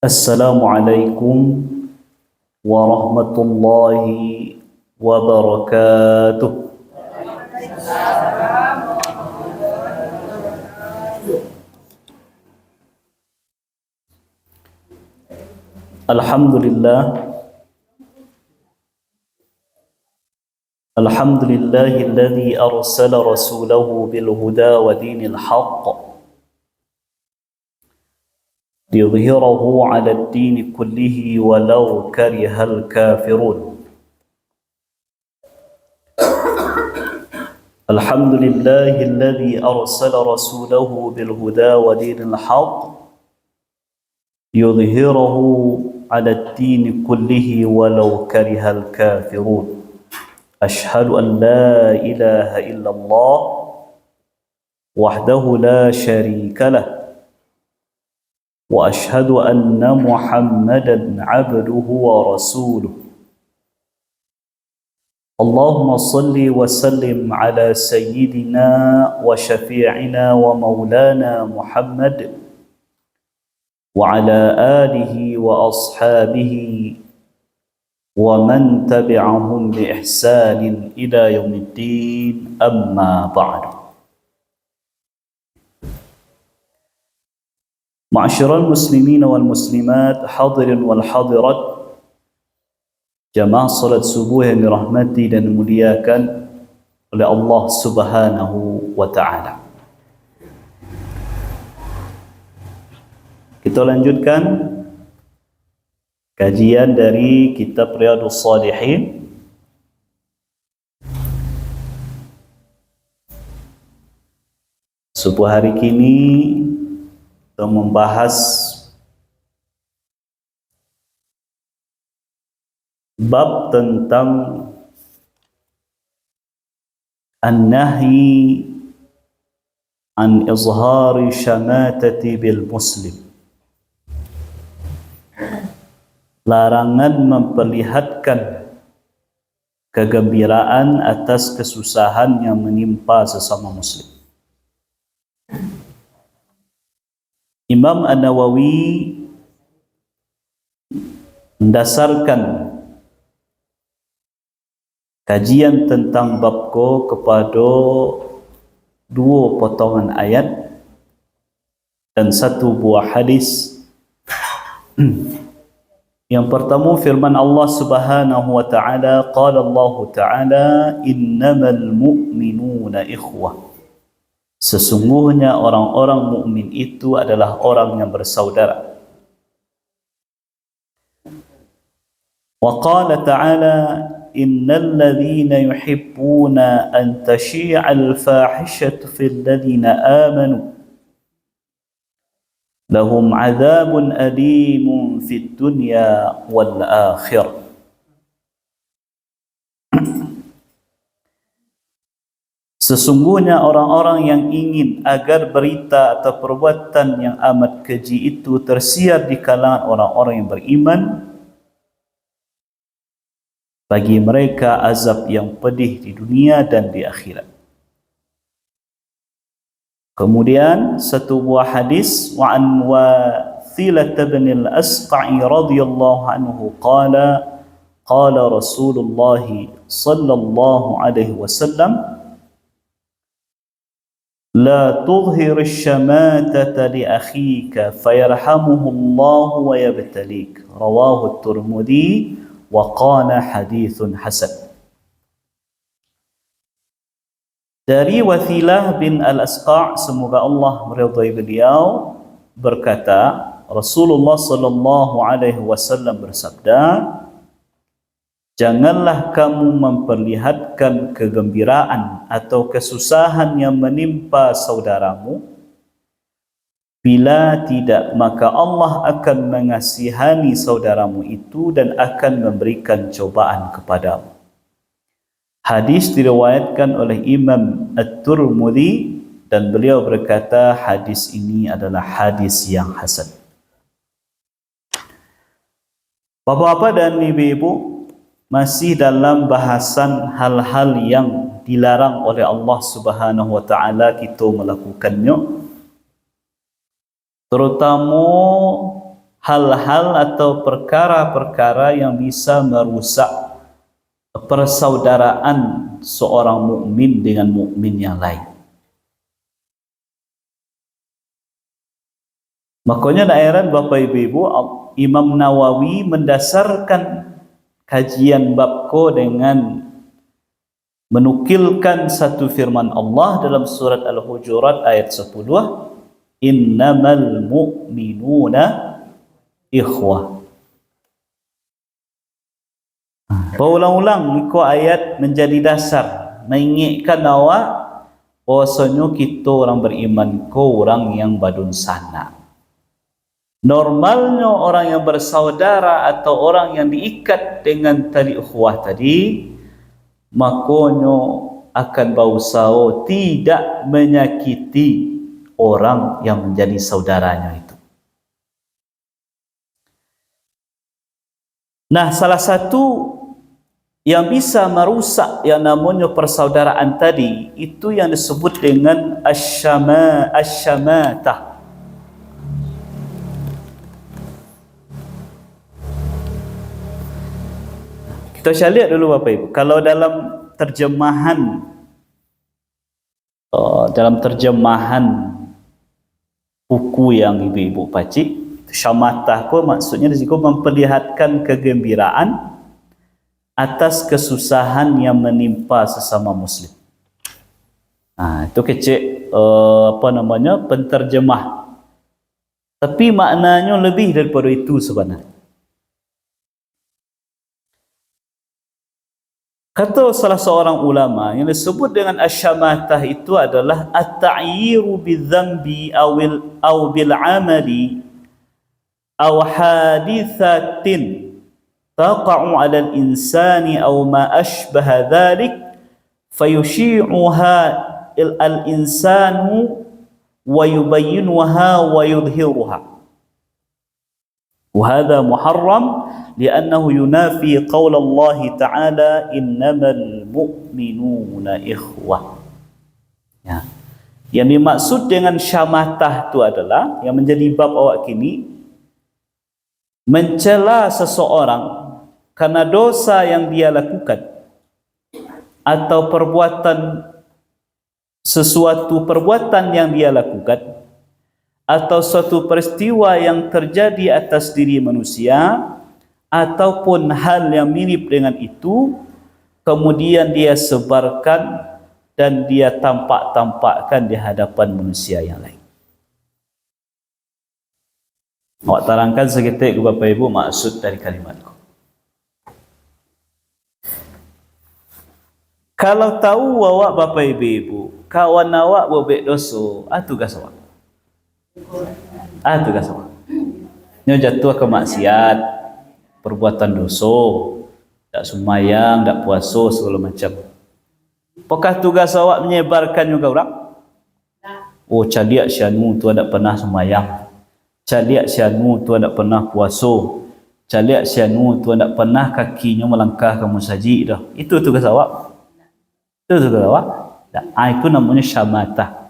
Assalamualaikum warahmatullahi wabarakatuh. Alhamdulillah. Alhamdulillahilladzi arsala rasulahu bil huda wa dinil haqq liyudhhirahu 'ala ad-din kullihi walau karihal kafirun. Alhamdulillahilladzi arsala rasulahu bil huda wa dinil haqq liyudhhirahu 'ala ad-din kullihi walau karihal kafirun. Ashhadu an la ilaha illallah wahdahu la syarika lah wa ashhadu anna Muhammadan 'abduhu wa rasuluh. Allahumma salli wa sallim ala sayyidina wa syafi'ina wa maulana Muhammad wa ala alihi wa ashabihi wa man tabi'ahum bi ihsanin ila yaumiddin, amma ba'du. Ma'asyiral muslimin wal muslimat, hadirin wal hadirat, jamaah salat subuh yang dirahmati dan dimuliakan oleh Allah Subhanahu wa taala. Kita lanjutkan kajian dari kitab Riyadhus Shalihin. Subuh hari kini kita membahas bab tentang an-nahyi an izhari syamatati bil muslim. Larangan memperlihatkan kegembiraan atas kesusahan yang menimpa sesama muslim. Imam An-Nawawi mendasarkan kajian tentang bab ko kepada dua potongan ayat dan satu buah hadis. Yang pertama firman Allah Subhanahu wa taala, qala Allah taala, innamal mu'minuna ikhwah. Sesungguhnya orang-orang mukmin itu adalah orang yang bersaudara. Wa qala ta'ala, innal ladzina yuhibbuna an tashi'al fahishatu fil ladzina amanu lahum 'adzabun alimun fid dunya wal akhirah. Sesungguhnya orang-orang yang ingin agar berita atau perbuatan yang amat keji itu tersiar di kalangan orang-orang yang beriman, bagi mereka azab yang pedih di dunia dan di akhirat. Kemudian satu buah hadis, wa an Wathilah bin al-Asqa'i radhiyallahu anhu qala qala Rasulullah sallallahu alaihi wasallam, la tudhhir asy-syamatata li akhika fayarhamuhu Allah wa yabtalik. Rawahu at-Tirmidzi wa qala haditsun hasan. Dari Wathilah bin al-Asqa', semoga Allah meridai beliau, berkata, Rasulullah sallallahu alaihi wasallam bersabda, janganlah kamu memperlihatkan kegembiraan atau kesusahan yang menimpa saudaramu. Bila tidak, maka Allah akan mengasihani saudaramu itu dan akan memberikan cobaan kepadamu. Hadis diriwayatkan oleh Imam At-Tirmidzi dan beliau berkata hadis ini adalah hadis yang hasan. Bapak-bapak dan ibu-ibu, masih dalam bahasan hal-hal yang dilarang oleh Allah Subhanahu wa taala kita melakukannya, terutama hal-hal atau perkara-perkara yang bisa merusak persaudaraan seorang mukmin dengan mukmin yang lain. Makanya daerah Bapak Ibu, Imam Nawawi mendasarkan kajian babko dengan menukilkan satu firman Allah dalam surat Al-Hujurat ayat 10, innamal mu'minuna ikhwah. Berulang-ulang ikut ayat menjadi dasar mengingatkan awak bahwasanya kita orang beriman ko orang yang badun sana. Normalnya orang yang bersaudara atau orang yang diikat dengan tali ukhuwah tadi, makanya akan berusaha tidak menyakiti orang yang menjadi saudaranya itu. Nah, salah satu yang bisa merusak yang namanya persaudaraan tadi itu yang disebut dengan asyamatah. Kita lihat dulu Bapak Ibu. Kalau dalam terjemahan buku yang ibu-ibu pacik, syamatah ko maksudnya di situ memperlihatkan kegembiraan atas kesusahan yang menimpa sesama muslim. Nah, itu kecil penterjemah. Tapi maknanya lebih daripada itu sebenarnya. Kata salah seorang ulama, yang disebut dengan asyamatah itu adalah at-ta'yiru bidzambi aw bil amali aw hadithatin taqa'u 'ala al-insani aw ma ashbaha dhalik fayushi'uha al-insanu wa yubayyinuha wa yudhiruha. وهذا محرم لأنه ينافي قول الله تعالى إنما المؤمنون إخوة. Ya. Yang dimaksud dengan syamatah itu adalah yang menjadi bab awak kini, mencela seseorang karena dosa yang dia lakukan atau sesuatu perbuatan yang dia lakukan atau suatu peristiwa yang terjadi atas diri manusia ataupun hal yang mirip dengan itu, kemudian dia sebarkan dan dia tampak-tampakkan di hadapan manusia yang lain. Awak terangkan seketik ke Bapak Ibu maksud dari kalimatku. Kalau tahu awak Bapak Ibu, kawan awak bobek dosa, tugas awak. Tugas awak. Nyo jatuh ke maksiat, perbuatan dosa, tak sembahyang, tak puasa segala macam. Apakah tugas awak menyebarkan juga orang? Oh, caliak sianmu tu tak pernah sembahyang. Caliak sianmu tu tak pernah puasa. Caliak sianmu tu tak pernah kakinya melangkah ke masjid dah. Itu tugas awak. Itu tugas awak. Itu namanya syamatah.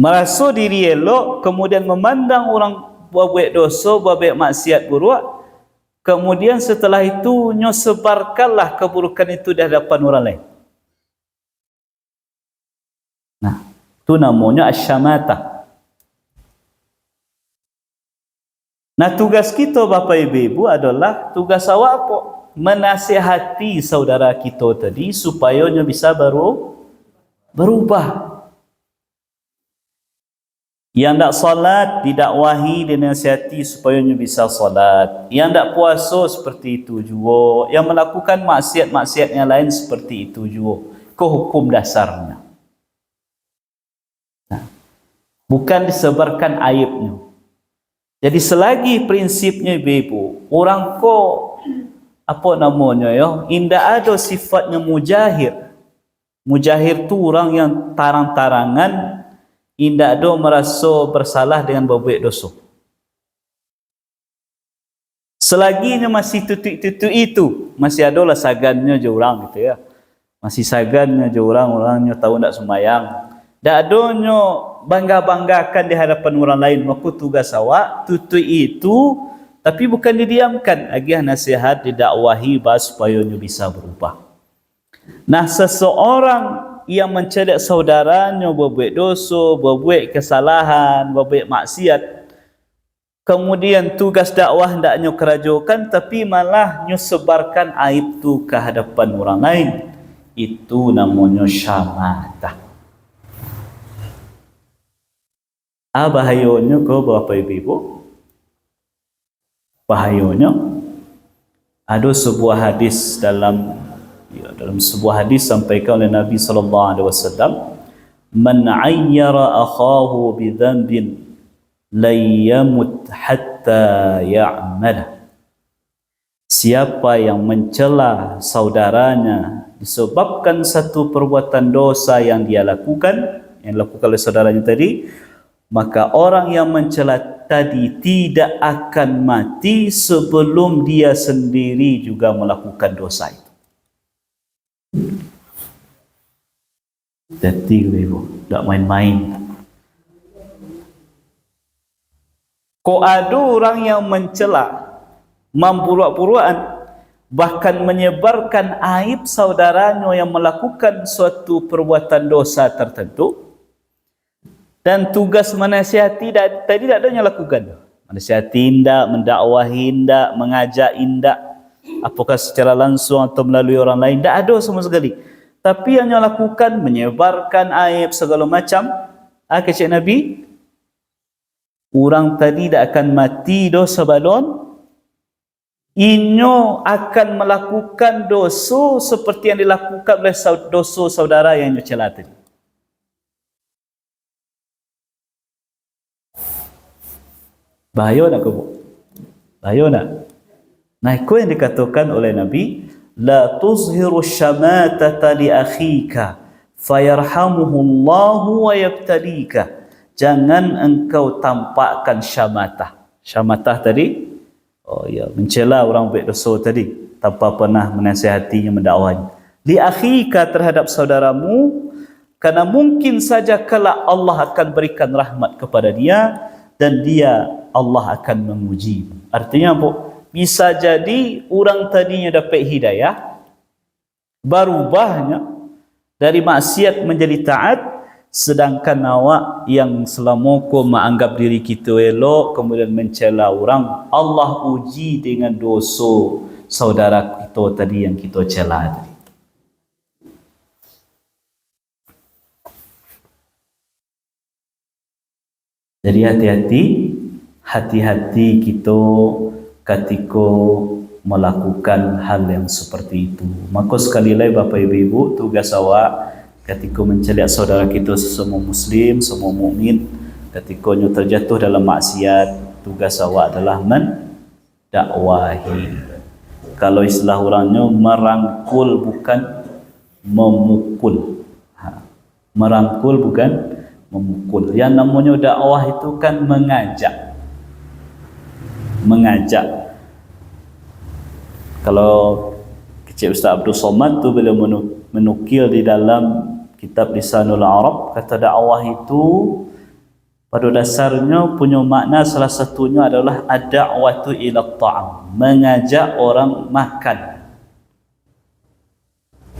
Merasa diri elok, kemudian memandang orang buat dosa, buat maksiat buruk, kemudian setelah itu nyo sebarkanlah keburukan itu di hadapan orang lain. Nah, itu namanya asyamatah. Nah, tugas kita Bapak Ibu adalah tugas awak apa? Menasihati saudara kita tadi supaya nyo bisa berubah. Yang tak salat didakwahi, dinasihati supaya bisa salat. Yang tak puasa seperti itu juga. Yang melakukan maksiat-maksiat yang lain seperti itu juga. Ke hukum dasarnya. Nah, bukan disebarkan aibnya. Jadi selagi prinsipnya ibu, orang indah ada sifatnya mujahir. Mujahir tu orang yang tarang-tarangan, indah do merasa bersalah dengan berbuat dosa. Selaginya masih tutuk-tutuk itu, masih adalah sagannya je orang gitu ya. Masih sagannya je orang-orangnya tahu tak sembahyang. Tak adanya bangga-banggakan di hadapan orang lain, maka tugas awak tutui itu, tapi bukan didiamkan. Agih nasihat didakwahi supaya nyu bisa berubah. Nah, seseorang yang mencela saudaranya berbuat dosa, berbuat kesalahan, berbuat maksiat, kemudian tugas dakwah hendaknya kerajokan, tapi malah nyu sebarkan aib tu ke hadapan orang lain, itu namanya syamatah. Bahayanya kau Bapak Ibu, bahayanya ada sebuah hadis dalam sebuah hadis sampaikan oleh Nabi SAW, man ayyara akhahu bi dhanbin la yamut hatta ya'mal. Siapa yang mencela saudaranya disebabkan satu perbuatan dosa yang dia lakukan, yang dilakukan oleh saudaranya tadi, maka orang yang mencela tadi tidak akan mati sebelum dia sendiri juga melakukan dosa itu. Jadi ibu, tak main-main. Kok ada orang yang mencela, memburuk-burukan, bahkan menyebarkan aib saudaranya yang melakukan suatu perbuatan dosa tertentu, dan tugas menasihati tadi tak ada yang lakukan. Menasihati tidak, mendakwahi tidak, mengajak tidak, apakah secara langsung atau melalui orang lain, tak ada sama sekali. Tapi yang lakukan menyebarkan aib segala macam. Kata Nabi, orang tadi tak akan mati dosa balon, inyo akan melakukan dosa seperti yang dilakukan oleh dosa saudara yang inyo cela tadi. Bahaya nak kau? Bahaya nak? Nah, itu yang dikatakan oleh Nabi, la tuzhiru syamatata li akhika fayarhamuhu Allahu wa yabtalika. Jangan engkau tampakkan syamatah. Syamatah tadi, mencela orang buat dosa tadi tanpa pernah menasihatinya, mendakwahnya. Li akhika, terhadap saudaramu, karena mungkin saja kelak Allah akan berikan rahmat kepada dia dan dia Allah akan menguji. Artinya apa? Bisa jadi orang tadinya dapat hidayah, berubahnya dari maksiat menjadi taat, sedangkan awak yang selama kau menganggap diri kita elok, kemudian mencela orang, Allah uji dengan dosa saudara kita tadi yang kita cela tadi. Jadi hati-hati kita ketika melakukan hal yang seperti itu. Maka sekali lagi Bapak Ibu, tugas awak ketika mencela saudara kita sesama muslim, semua mukmin, ketika nyu terjatuh dalam maksiat, tugas awak adalah mendakwahi. Kalau istilah orangnya merangkul bukan memukul. Merangkul bukan memukul. Yang namanya dakwah itu kan mengajak. Kalau Cik Ustaz Abdul Somad tu beliau menukil di dalam kitab Lisanul Arab, kata dakwah itu pada dasarnya punya makna salah satunya adalah ad-da'watu ila ta'am, mengajak orang makan.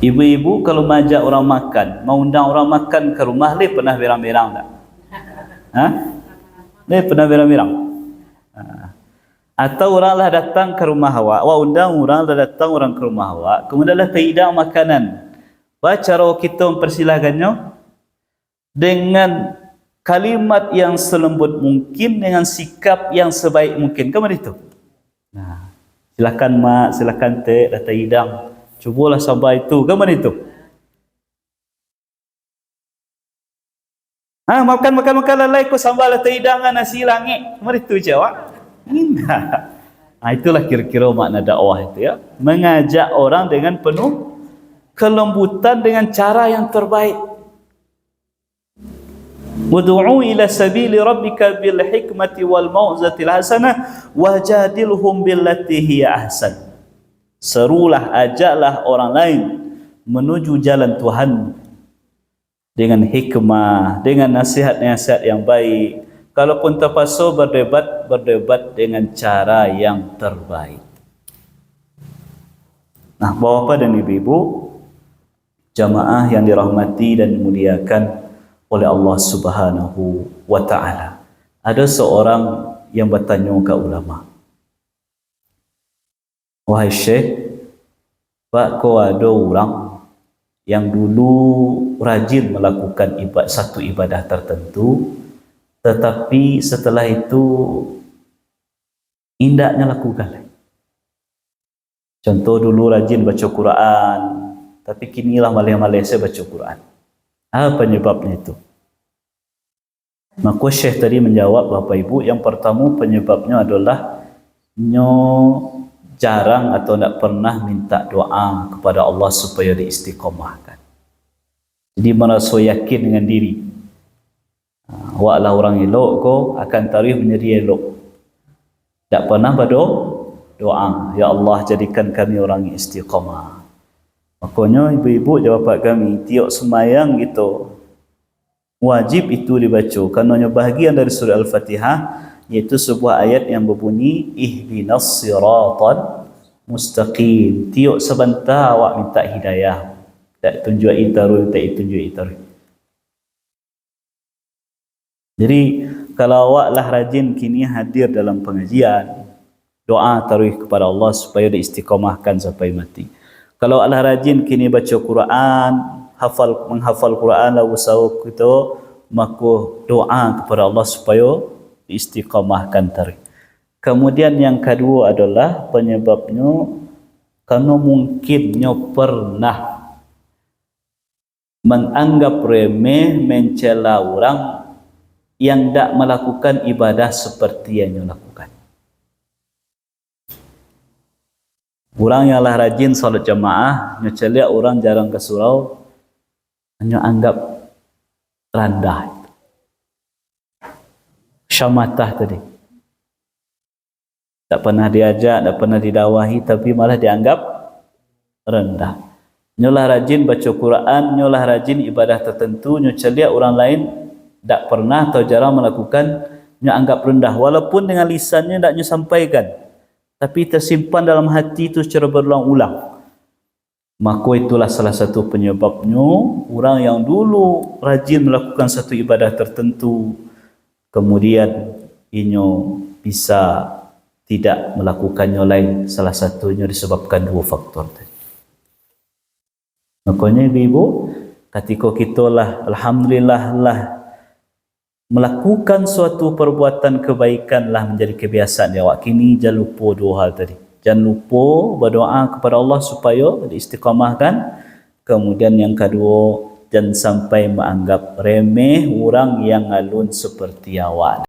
Ibu-ibu kalau mengajak orang makan, mau undang orang makan ke rumah, le pernah berang-berang tak? Le pernah berang-berang? Atau orang lah datang ke rumah awak, undang orang lah datang orang ke rumah awak, kemudian lah terhidang makanan. Cara kita mempersilakannya dengan kalimat yang selembut mungkin, dengan sikap yang sebaik mungkin. Kamu itu? Nah, silakan mak, silakan tek, dah terhidang. Cubalah sabar itu. Kamu itu? Makan lalai ko sambal lah terhidang nasi langit. Kamu itu jawab? Itulah kira-kira makna dakwah itu ya, mengajak orang dengan penuh kelembutan dengan cara yang terbaik. Wad'u ila sabili rabbika bil hikmati wal mau'izatil hasanah wajadilhum billati hiya ahsan. Serulah, ajaklah orang lain menuju jalan Tuhan dengan hikmah, dengan nasihat-nasihat yang baik. Kalaupun terpaksa berdebat dengan cara yang terbaik. Nah, Bapak dan Ibu-ibu, jamaah yang dirahmati dan dimuliakan oleh Allah Subhanahu wa taala. Ada seorang yang bertanya ke ulama, "Wahai Syekh, Pak, kau ada orang yang dulu rajin melakukan satu ibadah tertentu, tetapi setelah itu indahnya lakukan. Contoh, dulu rajin baca Quran, tapi kinilah malas-malas baca Quran. Apa penyebabnya itu?" Maka Syekh tadi menjawab, Bapak Ibu, yang pertama penyebabnya adalah jarang atau tidak pernah minta doa kepada Allah supaya diistiqomahkan. Jadi merasa yakin dengan diri. Awak lah orang elok, kau akan tarikh menjadi elok. Tak pernah berdoa, Ya Allah jadikan kami orang yang istiqamah. Makanya ibu-ibu jawab kami, tiap semayang gitu, wajib itu dibaca. Kerana bahagian dari surah Al-Fatihah, yaitu sebuah ayat yang berbunyi, Ihdinas siratal mustaqim. Tiap sebentar awak minta hidayah. Tak tunjuk itaru, tak tunjuk itaru. Jadi kalau awaklah rajin kini hadir dalam pengajian, doa taruh kepada Allah supaya diistiqomahkan sampai mati. Kalau awaklah rajin kini baca Quran, menghafal Quran lalu usaha kita, maka doa kepada Allah supaya diistiqomahkan taruh. Kemudian yang kedua adalah penyebabnya karena mungkinnya pernah menganggap remeh, mencela orang yang tak melakukan ibadah seperti yang dia lakukan. Orang yang lah rajin salat jamaah, nyeceliak orang jarang ke surau, hanya anggap rendah. Syamatah tadi. Tak pernah diajak, tak pernah didawahi, tapi malah dianggap rendah. Nyolah rajin baca Quran, nyolah rajin ibadah tertentu, nyeceliak orang lain tak pernah atau jarang melakukan, anggap rendah. Walaupun dengan lisannya tak sampaikan, tapi tersimpan dalam hati itu secara berulang-ulang. Maka itulah salah satu penyebabnya orang yang dulu rajin melakukan satu ibadah tertentu, kemudian inyo bisa tidak melakukannya lain. Salah satunya disebabkan dua faktor tadi. Makanya ibu, ketika kita lah, alhamdulillah lah, melakukan suatu perbuatan kebaikan lah menjadi kebiasaan dia. Awak kini jangan lupa dua hal tadi. Jangan lupa berdoa kepada Allah supaya diistiqamahkan. Kemudian yang kedua, jangan sampai menganggap remeh orang yang alun seperti awak.